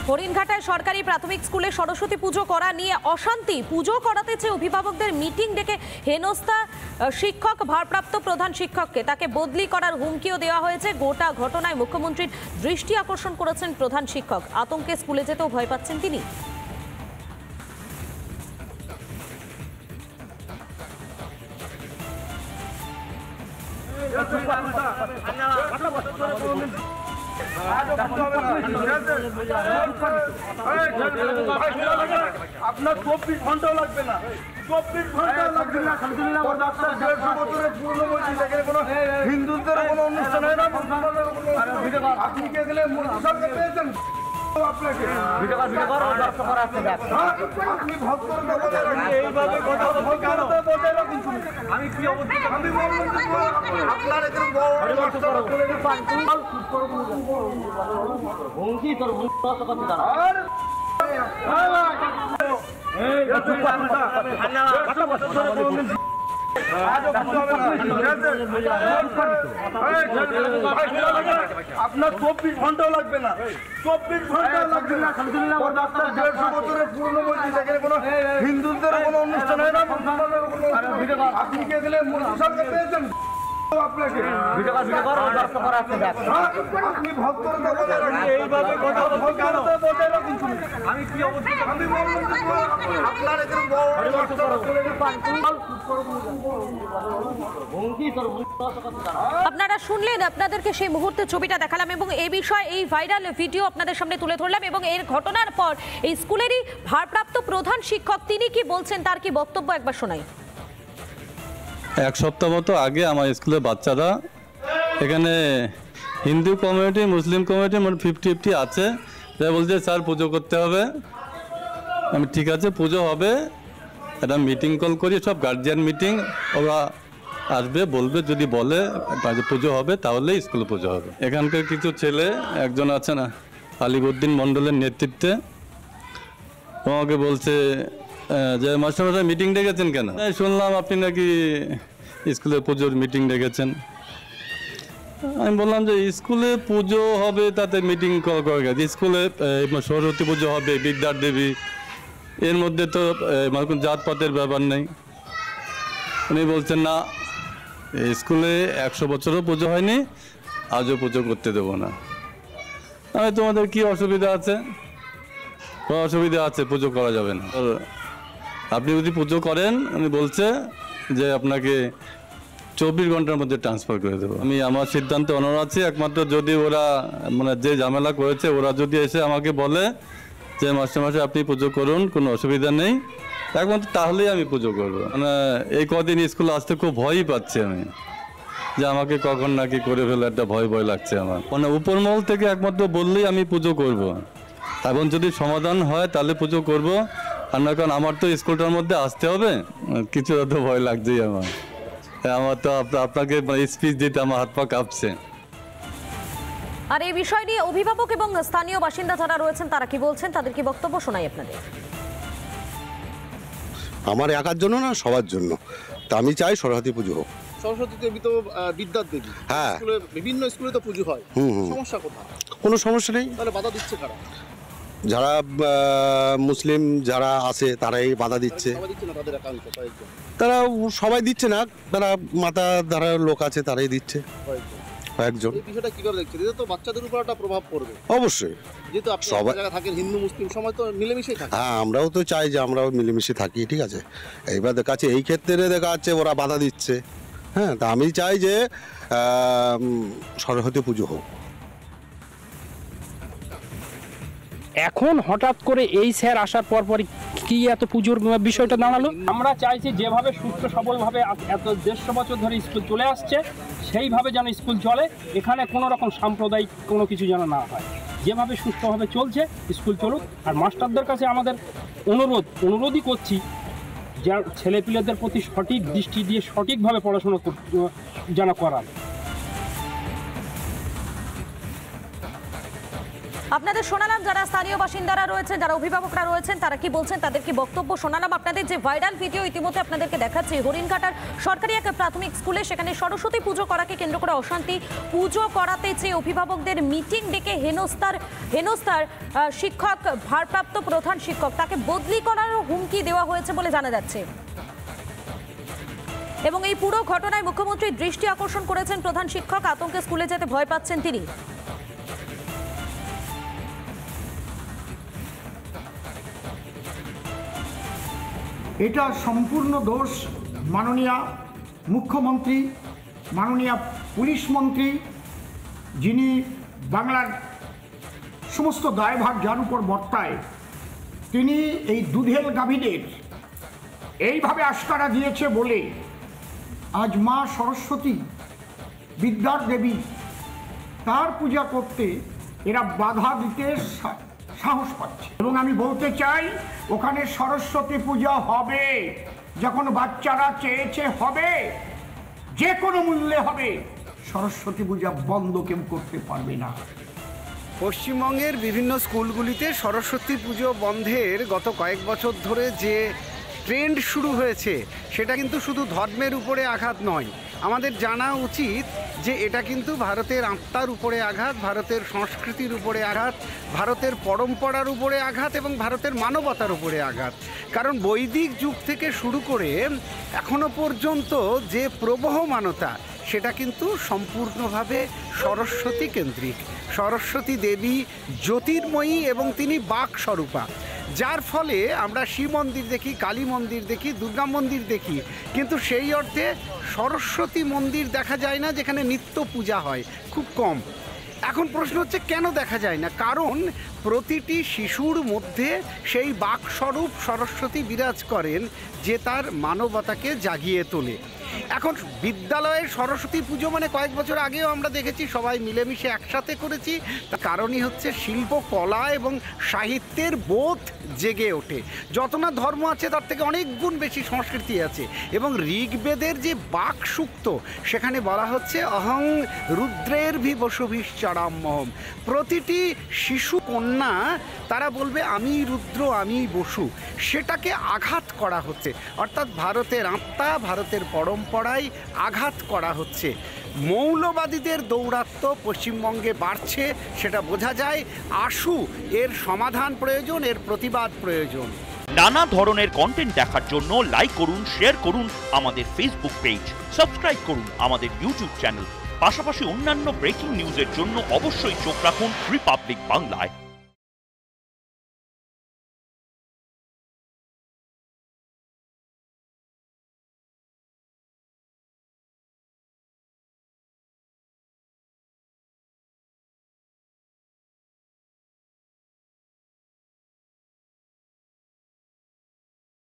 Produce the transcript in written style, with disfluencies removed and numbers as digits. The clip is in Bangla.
হরিণঘাটায় সরকারি প্রাথমিক স্কুলে সরস্বতী পুজো করা নিয়ে অশান্তি। পুজো করাতে চেয়ে অভিভাবকদের মিটিং ডেকে হেনস্থা শিক্ষক, ভারপ্রাপ্ত প্রধান শিক্ষককে তাকে বদলি করার হুমকিও দেওয়া হয়েছে। গোটা ঘটনায় মুখ্যমন্ত্রীর দৃষ্টি আকর্ষণ করেছেন প্রধান শিক্ষক। আতঙ্কে স্কুলে যেতেও ভয় পাচ্ছেন তিনি। আপনার 24 ঘন্টাও লাগবে না, 24 ঘন্টা লাগবে না। 150 বছরের পুরনো মসজিদ, এখানে কোনো হিন্দুদের কোনো অনুষ্ঠান হয় না। আপনি কে গেলে মোদী সরকার পেয়েছেন আপনাকে আপনি ভক্তর এইভাবে কথা বজায় রাখুন। আমি কি আমি বললাম আপনার এখানে আপনার 24 ঘন্টাও লাগবে না, 24 ঘন্টা লাগবে না। 150 বছরের পুরনো মসজিদ, এখানে কোনো হিন্দুদের কোনো অনুষ্ঠান হয় না। আপনি কে গেলে মোদী সরকার পেয়েছেন আপনাকে আপনি ভক্তর এইভাবে কথা বজায় রাখুন। আমি কি আমি বললাম আপনার এখানে আপনারা শুনলেন, আপনাদেরকে সেই মুহূর্তে ছবিটা দেখালাম এবং এই বিষয়ে এই ভাইরাল ভিডিও আপনাদের সামনে তুলে ধরলাম। এবং এর ঘটনার পর এই স্কুলেরই ভারপ্রাপ্ত প্রধান শিক্ষক তিনি কি বলছেন, তার কি বক্তব্য একবার শোনাই। এক সপ্তাহ মতো আগে আমার স্কুলের বাচ্চারা এখানে হিন্দু কমিউনিটি, মুসলিম কমিউনিটি মানে 50-50 আছে। তাই বলছে স্যার পুজো করতে হবে। আমি ঠিক আছে পুজো হবে, একটা মিটিং কল করি, সব গার্জিয়ান মিটিং, ওরা আসবে বলবে, যদি বলে পুজো হবে তাহলে স্কুলে পুজো হবে। এখানকার কিছু ছেলে একজন আছে না আলিবউদ্দিন মণ্ডলের নেতৃত্বে, আমাকে বলছে যে মাস্টারমশাই মিটিং ডেকেছেন কেন? শুনলাম আপনি নাকি স্কুলে পুজোর মিটিং ডেকেছেন। আমি বললাম যে স্কুলে পুজো হবে তাতে মিটিং কল করে গেছে। স্কুলে সরস্বতী পুজো হবে, বিদ্যার দেবী, এর মধ্যে তো জাতপাতের ব্যাপার নেই। উনি বলছেন না, স্কুলে 100 বছরও পুজো হয়নি, আজও পুজো করতে দেবো না। আমি তোমাদের কি অসুবিধা আছে? কোনো অসুবিধা আছে, পুজো করা যাবে না। আপনি যদি পুজো করেন, উনি বলছে যে আপনাকে 24 ঘন্টার মধ্যে ট্রান্সফার করে দেবো। আমি আমার সিদ্ধান্তে অনড় আছি। একমাত্র যদি ওরা মানে যে ঝামেলা করেছে ওরা যদি এসে আমাকে বলে যে মাস্টারমশাই আপনি পুজো করুন, কোনো অসুবিধা নেই, একমাত্র তাহলেই আমি পুজো করবো। মানে এই কদিন স্কুলে আসতে খুব ভয়ই পাচ্ছি আমি, যে আমাকে কখন নাকি করে ফেলে একটা ভয় ভয় লাগছে আমার। মানে উপরমহল থেকে একমাত্র বললেই আমি পুজো করব। এখন যদি সমাধান হয় তাহলে পুজো করব, আর না কারণ আমার তো স্কুলটার মধ্যে আসতে হবে, কিছু তো ভয় লাগছেই আমার। আমার তো আপনাকে স্পিচ দিতে আমার হাত পা কাঁপছে। আর এই বিষয় নিয়ে অভিভাবক এবং স্থানীয় বাসিন্দা যারা রয়েছেন তারা কি বলছেন, তাদের কি বক্তব্য শোনাই আপনাদের। আমার একার জন্য না, সবার জন্য। তা আমি চাই সরস্বতী পুজো হোক। সরস্বতী দেবী তো বিদ্যার দেবী, হ্যাঁ, বিভিন্ন স্কুলে তো পুজো হয়। সমস্যা কোথায়? কোনো সমস্যা নেই। তাহলে বাধা দিচ্ছে কারা? যারা মুসলিম যারা আছে তারাই বাধা দিচ্ছে। তারা সবাই দিচ্ছে না, তারা মাথা যারা লোক আছে তারাই দিচ্ছে কয়েকজন। এই বিষয়টা কিভাবে দেখছেন? এটা তো বাচ্চাদের উপর একটা প্রভাব পড়বে অবশ্যই। যেহেতু আপনি সবাই জায়গায় থাকেন, হিন্দু মুসলিম সমাজ তো মিলেমিশেই থাকে। হ্যাঁ, আমরাও তো চাই যে আমরাও মিলেমিশে থাকি, ঠিক আছে। এইবার দেখা যাচ্ছে এই ক্ষেত্রে দেখা যাচ্ছে ওরা বাধা দিচ্ছে। হ্যাঁ, তা আমি চাই যে সরস্বতী পুজো হোক। এখন হঠাৎ করে এই স্যার আসার পরই কি এত পুজোর বিষয়টা দাঁড়ালো? আমরা চাইছি যেভাবে সুস্থ সবলভাবে এত 150 বছর ধরে স্কুল চলে আসছে সেইভাবে যেন স্কুল চলে। এখানে কোনো রকম সাম্প্রদায়িক কোনো কিছু যেন না হয়, যেভাবে সুস্থভাবে চলছে স্কুল চলুক। আর মাস্টারদের কাছে আমাদের অনুরোধই করছি যা ছেলেপিলেদের প্রতি সঠিক দৃষ্টি দিয়ে সঠিকভাবে পড়াশোনা যেন করান। আপনাদের শোনালাম যারা স্থানীয় বাসিন্দারা রয়েছেন, যারা অভিভাবকরা রয়েছেন, তারা কি বলছেন, তাদের কি বক্তব্য শোনালাম। আপনাদের যে ভাইরাল ভিডিও ইতিমধ্যে আপনাদেরকে দেখাচ্ছি, হরিণঘাটার সরকারি এক প্রাথমিক স্কুলে সেখানে সরস্বতী পুজো করাকে কেন্দ্র করে অশান্তি। পুজো করাতে চেয়ে অভিভাবকদের মিটিং ডেকে হেনস্থার শিক্ষক, ভারপ্রাপ্ত প্রধান শিক্ষক, তাকে বদলি করারও হুমকি দেওয়া হয়েছে বলে জানা যাচ্ছে। এবং এই পুরো ঘটনায় মুখ্যমন্ত্রী দৃষ্টি আকর্ষণ করেছেন প্রধান শিক্ষক, আতঙ্কে স্কুলে যেতে ভয় পাচ্ছেন তিনি। এটা সম্পূর্ণ দোষ মাননীয় মুখ্যমন্ত্রী, মাননীয় পুলিশ মন্ত্রী, যিনি বাংলার সমস্ত দায়ভার যার উপর বর্তায়, তিনি এই দুধেল গাভীদের এইভাবে আস্কারা দিয়েছে বলে আজ মা সরস্বতী, বিদ্যার দেবী, তার পূজা করতে এরা বাধা দিতে সাহস পাচ্ছে। এবং আমি বলতে চাই, ওখানে সরস্বতী পূজা হবে, যখন বাচ্চারা চেয়েছে হবে, যে কোনো মূল্যে হবে। সরস্বতী পূজা বন্ধ কেউ করতে পারবে না। পশ্চিমবঙ্গের বিভিন্ন স্কুলগুলিতে সরস্বতী পুজো বন্ধের গত কয়েক বছর ধরে যে ট্রেন্ড শুরু হয়েছে, সেটা কিন্তু শুধু ধর্মের উপরে আঘাত নয়। আমাদের জানা উচিত যে এটা কিন্তু ভারতের আত্মার উপরে আঘাত, ভারতের সংস্কৃতির উপরে আঘাত, ভারতের পরম্পরার উপরে আঘাত এবং ভারতের মানবতার উপরে আঘাত। কারণ বৈদিক যুগ থেকে শুরু করে এখনো পর্যন্ত যে প্রবহমানতা, সেটা কিন্তু সম্পূর্ণভাবে সরস্বতী কেন্দ্রিক। সরস্বতী দেবী জ্যোতির্ময়ী এবং তিনি বাকস্বরূপা, যার ফলে আমরা শিব মন্দির দেখি, কালী মন্দির দেখি, দুর্গা মন্দির দেখি, কিন্তু সেই অর্থে সরস্বতী মন্দির দেখা যায় না যেখানে নিত্য পূজা হয়, খুব কম। এখন প্রশ্ন হচ্ছে কেন দেখা যায় না? কারণ প্রতিটি শিশুর মধ্যে সেই বাকস্বরূপ সরস্বতী বিরাজ করেন, যে তার মানবতাকে জাগিয়ে তোলে। এখন বিদ্যালয়ের সরস্বতী পুজো মানে কয়েক বছর আগেও আমরা দেখেছি সবাই মিলেমিশে একসাথে করেছি। তার কারণই হচ্ছে শিল্পকলা এবং সাহিত্যের বোধ জেগে ওঠে। যত না ধর্ম আছে তার থেকে অনেক গুণ বেশি সংস্কৃতি আছে। এবং ঋগ্বেদের যে বাক সূক্ত, সেখানে বলা হচ্ছে অহং রুদ্রের বসুভিশ্চরাম্যহম। প্রতিটি শিশু কন্যা তারা বলবে আমি রুদ্র, আমি বসু। সেটাকে আঘাত করা হচ্ছে, অর্থাৎ ভারতের আত্মা, ভারতের পরম্পরায় আঘাত করা হচ্ছে। মৌলবাদীদের দৌরাত্ম্য পশ্চিমবঙ্গে বাড়ছে, সেটা বোঝা যায়। আশু এর সমাধান প্রয়োজন, এর প্রতিবাদ প্রয়োজন। নানা ধরনের কন্টেন্ট দেখার জন্য লাইক করুন, শেয়ার করুন আমাদের ফেসবুক পেজ, সাবস্ক্রাইব করুন আমাদের ইউটিউব চ্যানেল। পাশাপাশি অন্যান্য ব্রেকিং নিউজের জন্য অবশ্যই চোখ রাখুন রিপাবলিক বাংলায়।